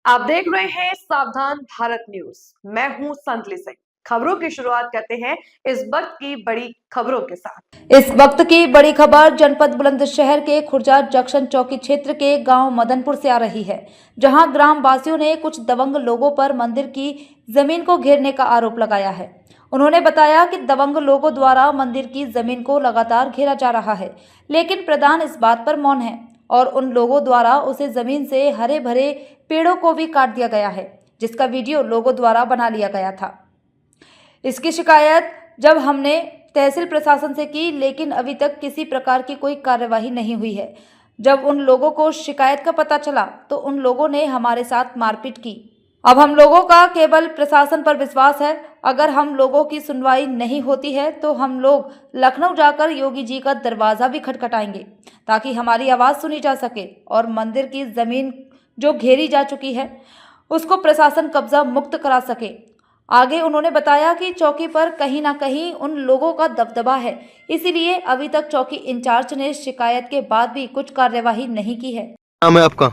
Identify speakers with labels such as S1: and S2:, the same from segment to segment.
S1: आप देख रहे हैं सावधान भारत न्यूज। मैं हूं संतली सिंह। खबरों की शुरुआत करते हैं इस वक्त की बड़ी खबरों के साथ।
S2: इस वक्त की बड़ी खबर जनपद बुलंदशहर के खुर्जा जंक्शन चौकी क्षेत्र के गांव मदनपुर से आ रही है, जहां ग्राम वासियों ने कुछ दबंग लोगों पर मंदिर की जमीन को घेरने का आरोप लगाया है। उन्होंने बताया कि दबंग लोगों द्वारा मंदिर की जमीन को लगातार घेरा जा रहा है, लेकिन प्रधान इस बात पर मौन है और उन लोगों द्वारा उसे जमीन से हरे भरे पेड़ों को भी काट दिया गया है, जिसका वीडियो लोगों द्वारा बना लिया गया था। इसकी शिकायत जब हमने तहसील प्रशासन से की, लेकिन अभी तक किसी प्रकार की कोई कार्यवाही नहीं हुई है। जब उन लोगों को शिकायत का पता चला तो उन लोगों ने हमारे साथ मारपीट की। अब हम लोगों का केवल प्रशासन पर विश्वास है। अगर हम लोगों की सुनवाई नहीं होती है तो हम लोग लखनऊ जाकर योगी जी का दरवाज़ा भी खटखटाएंगे, ताकि हमारी आवाज़ सुनी जा सके और मंदिर की ज़मीन जो घेरी जा चुकी है उसको प्रशासन कब्जा मुक्त करा सके। आगे उन्होंने बताया कि चौकी पर कहीं ना कहीं उन लोगों का दबदबा है, इसीलिए अभी तक चौकी इंचार्ज ने शिकायत के बाद भी कुछ कार्यवाही नहीं की है।
S3: नाम है आपका?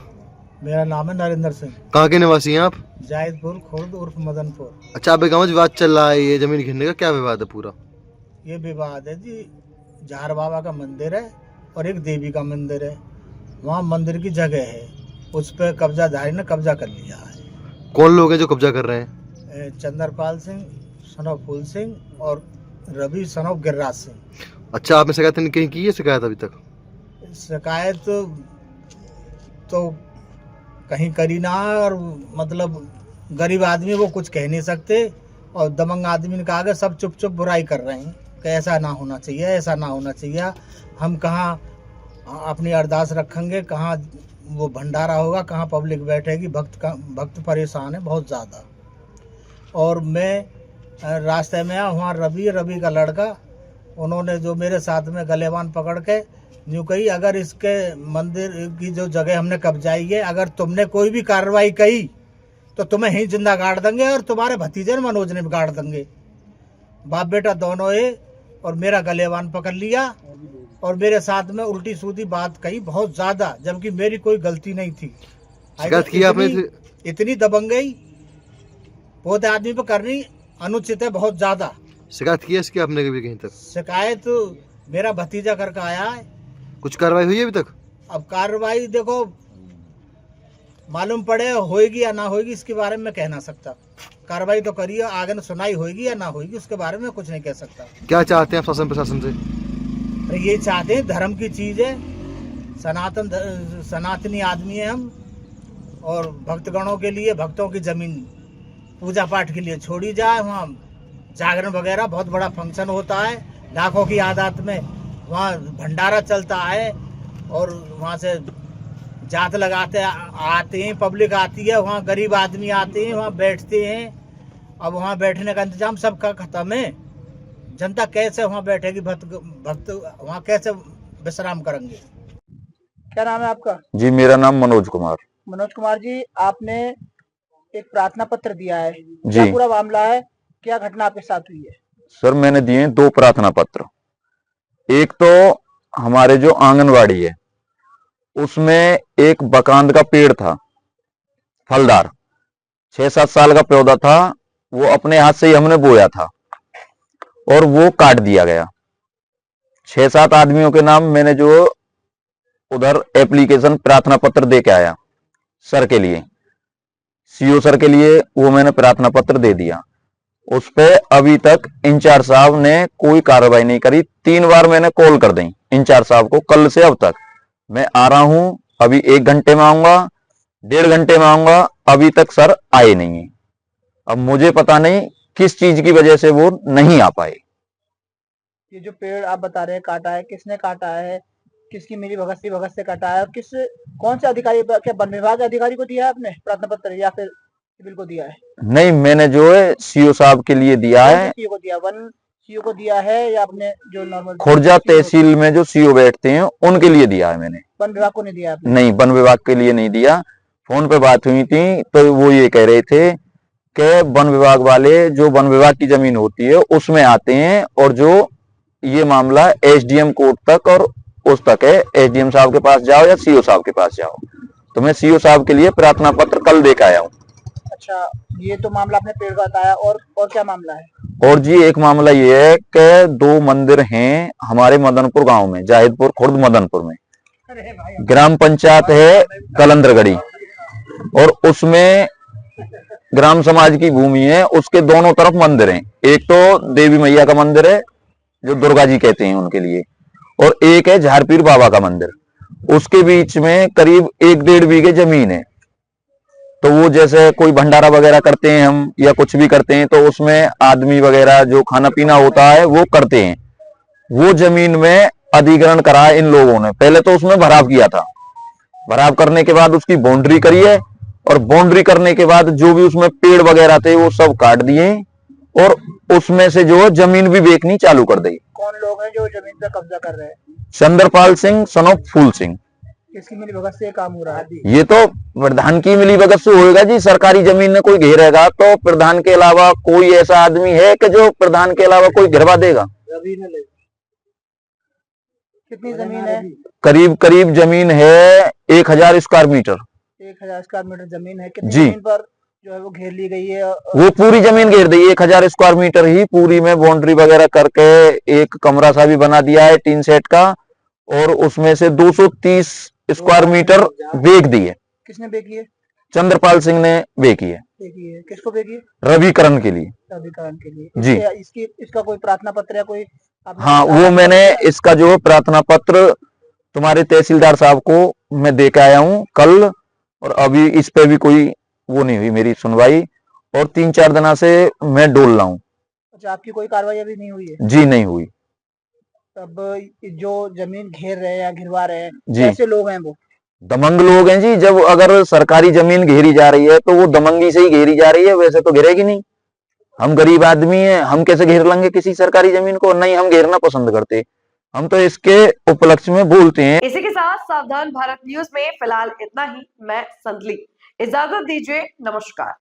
S4: मेरा नाम है नरेंद्र सिंह।
S3: कहाँ के निवासी हैं आप?
S4: जायदपुर खुर्द उर्फ मदनपुर।
S3: अच्छा, आपके गाँव में विवाद चल रहा है, ये जमीन घेरने का क्या विवाद है पूरा?
S4: ये विवाद है जी, झार बाबा का मंदिर है और एक देवी का मंदिर है। वहाँ मंदिर की जगह है, उस पर कब्जाधारी ने कब्जा कर लिया है।
S3: कौन लोग हैं जो कब्जा कर रहे हैं?
S4: चंद्रपाल सिंह सन ऑफ फूल सिंह और रवि सन ऑफ गिरिराज सिंह।
S3: अच्छा, आपने शिकायत नहीं कहीं की है शिकायत अभी तक?
S4: शिकायत तो कहीं करी ना है, और मतलब गरीब आदमी वो कुछ कह नहीं सकते, और दबंग आदमी ने कहा कि सब चुप चुप बुराई कर रहे हैं कि ऐसा ना होना चाहिए, ऐसा ना होना चाहिए। हम कहाँ अपनी अरदास रखेंगे, कहाँ वो भंडारा होगा, कहाँ पब्लिक बैठेगी। भक्त परेशान है बहुत ज़्यादा। और मैं रास्ते में आया, वहाँ रवि का लड़का, उन्होंने जो मेरे साथ में गलेबान पकड़ के यूँ कही, अगर इसके मंदिर की जो जगह हमने कब्जाई है, अगर तुमने कोई भी कार्रवाई की तो तुम्हें ही जिंदा गाड़ देंगे और तुम्हारे भतीजे मनोज ने भी गाड़ देंगे। बाप बेटा दोनों है, और मेरा गलेबान पकड़ लिया और मेरे साथ में उल्टी सूदी बात कही बहुत ज़्यादा, जबकि मेरी कोई गलती नहीं थी।
S3: शिकायत की आपने?
S4: इतनी दबंगई बहुत आदमी पर करनी अनुचित है, बहुत ज़्यादा।
S3: शिकायत की है इसकी आपने कभी कहीं तक?
S4: शिकायत मेरा भतीजा करके आया है।
S3: कुछ कार्रवाई हुई है अभी तक?
S4: अब कार्रवाई देखो मालूम पड़े होएगी या ना होएगी, इसके बारे में मैं कह ना सकता। कार्रवाई तो करिए, आगे न सुनाई होएगी या ना होएगी, उसके बारे में कुछ नहीं कह सकता।
S3: क्या चाहते हैं आप शासन प्रशासन से?
S4: अरे ये चाहते हैं, धर्म की चीज़ है, सनातनी आदमी है हम, और भक्तगणों के लिए भक्तों की ज़मीन पूजा पाठ के लिए छोड़ी जाए। वहाँ जागरण वगैरह बहुत बड़ा फंक्शन होता है, लाखों की आदात में वहाँ भंडारा चलता है, और वहाँ से जात लगाते आते हैं, पब्लिक आती है, वहाँ गरीब आदमी आते हैं, वहाँ बैठते हैं। अब वहाँ बैठने का इंतजाम सबका खत्म है, जनता कैसे वहाँ बैठेगी? भक्त वहाँ कैसे विश्राम करेंगे? क्या नाम है आपका?
S5: जी, मेरा नाम मनोज कुमार।
S4: मनोज कुमार जी, आपने एक प्रार्थना पत्र दिया है,
S5: जी।
S4: क्या पूरा मामला है? क्या घटना आपके साथ हुई है?
S5: सर, मैंने दिए 2 प्रार्थना पत्र। एक तो हमारे जो आंगनवाड़ी है उसमें एक बकांद का पेड़ था, फलदार, 6-7 साल का पौधा था, वो अपने हाथ से ही हमने बोया था और वो काट दिया गया। 6-7 आदमियों के नाम मैंने जो उधर एप्लीकेशन प्रार्थना पत्र दे के आया सर के लिए, सीओ सर के लिए, वो मैंने प्रार्थना पत्र दे दिया। उस पे अभी तक इंचार्ज साहब ने कोई कार्रवाई नहीं करी। 3 बार मैंने कॉल कर दी इंचार्ज साहब को, कल से अब तक। मैं आ रहा हूं, अभी 1 घंटे में आऊंगा, 1.5 घंटे में आऊंगा, अभी तक सर आए नहीं है। अब मुझे पता नहीं किस चीज की वजह से वो नहीं आ पाए।
S4: ये जो पेड़ आप बता रहे हैं काटा है, किसने काटा है? किसकी मिली भगत से काटा है? किस कौन से अधिकारी, क्या वन विभाग अधिकारी को दिया है आपने प्रार्थना पत्र, या फिर सिविल को दिया है?
S5: नहीं, मैंने जो है सीओ साहब के लिए दिया है।
S4: सीओ को दिया, वन सीओ को दिया है, या आपने जो नॉर्मल
S5: खुर्जा तहसील में जो सीओ बैठते हैं उनके लिए दिया है मैंने।
S4: वन विभाग को नहीं दिया आपने?
S5: नहीं, वन विभाग के लिए नहीं दिया। फोन पे बात हुई थी तो वो ये कह रहे थे कि वन विभाग वाले, जो वन विभाग की जमीन होती है उसमें आते हैं, और जो ये मामला एसडीएम कोर्ट तक और उस तक है, एसडीएम साहब के पास जाओ या सीओ साहब के पास जाओ। तो मैं सीओ साहब के लिए प्रार्थना पत्र कल दे के आया हूँ।
S6: अच्छा, ये तो मामला आपने पेड़ का बताया, और क्या मामला है?
S5: और जी एक मामला ये है कि 2 मंदिर हैं हमारे मदनपुर गांव में, जाहिदपुर खुर्द मदनपुर में। ग्राम पंचायत है कलंदरगढ़ी, और उसमें ग्राम समाज की भूमि है, उसके दोनों तरफ मंदिर हैं। एक तो देवी मैया का मंदिर है जो दुर्गा जी कहते हैं उनके लिए, और एक है झारपीर बाबा का मंदिर। उसके बीच में करीब 1-1.5 बीघे जमीन है। तो वो जैसे कोई भंडारा वगैरह करते हैं हम, या कुछ भी करते हैं, तो उसमें आदमी वगैरह जो खाना पीना होता है वो करते हैं। वो जमीन में अधिग्रहण करा इन लोगों ने। पहले तो उसमें भराव किया था, भराव करने के बाद उसकी बाउंड्री करी है, और बाउंड्री करने के बाद जो भी उसमें पेड़ वगैरह थे वो सब काट दिए, और उसमें से जो जमीन भी बेचनी चालू कर दी।
S6: कौन लोग हैं जो जमीन पर कब्जा कर रहे हैं?
S5: चंद्रपाल सिंह सन ऑफ फूल सिंह।
S6: किसकी मिलीभगत से ये काम हो रहा है?
S5: ये तो प्रधान की मिलीभगत से होएगा जी। सरकारी जमीन में कोई घेरेगा तो प्रधान के अलावा कोई ऐसा आदमी है कि जो प्रधान के अलावा कोई घिरवा देगा?
S6: कितनी जमीन है?
S5: करीब करीब जमीन है 1000 स्क्वायर मीटर।
S6: 1000 स्क्वायर मीटर जमीन है। कितनी
S5: जी।
S6: जमीन पर जो है वो घेर ली गई है?
S5: वो पूरी जमीन घेर दी, 1000 स्क्वायर मीटर ही पूरी में बाउंड्री वगैरह करके एक कमरा सा भी बना दिया है टीन सेट का, और उसमें से 230 स्क्वायर मीटर बेच दी है।
S6: किसने बेची है?
S5: चंद्रपाल सिंह ने बेची है।
S6: बेची है। किसको बेची है?
S5: रविकरण के लिए।
S6: अभिकरण के लिए।
S5: जी।
S6: इसका कोई प्रार्थना पत्र या कोई
S5: हाँ, वो मैंने इसका जो प्रार्थना पत्र तुम्हारे तहसीलदार साहब को मैं दे के आया हूँ कल, और अभी इस पे भी कोई वो नहीं हुई मेरी सुनवाई, और 3-4 दिनों से मैं डोल रहा हूँ।
S6: अच्छा, आपकी कोई कार्रवाई अभी नहीं हुई है?
S5: जी नहीं हुई।
S6: अब जो जमीन घेर रहे हैं या घिरवा रहे हैं,
S5: जी।
S6: कैसे लोग हैं वो?
S5: दमंग लोग हैं जी। जब अगर सरकारी जमीन घेरी जा रही है तो वो दमंगी से ही घेरी जा रही है, वैसे तो घेरेगी नहीं। हम गरीब आदमी हैं, हम कैसे घेर लेंगे किसी सरकारी जमीन को? नहीं, हम घेरना पसंद करते, हम तो इसके उपलक्ष्य में बोलते हैं।
S1: इसी के साथ सावधान भारत न्यूज में फिलहाल इतना ही। मैं संदली, इजाजत दीजिए, नमस्कार।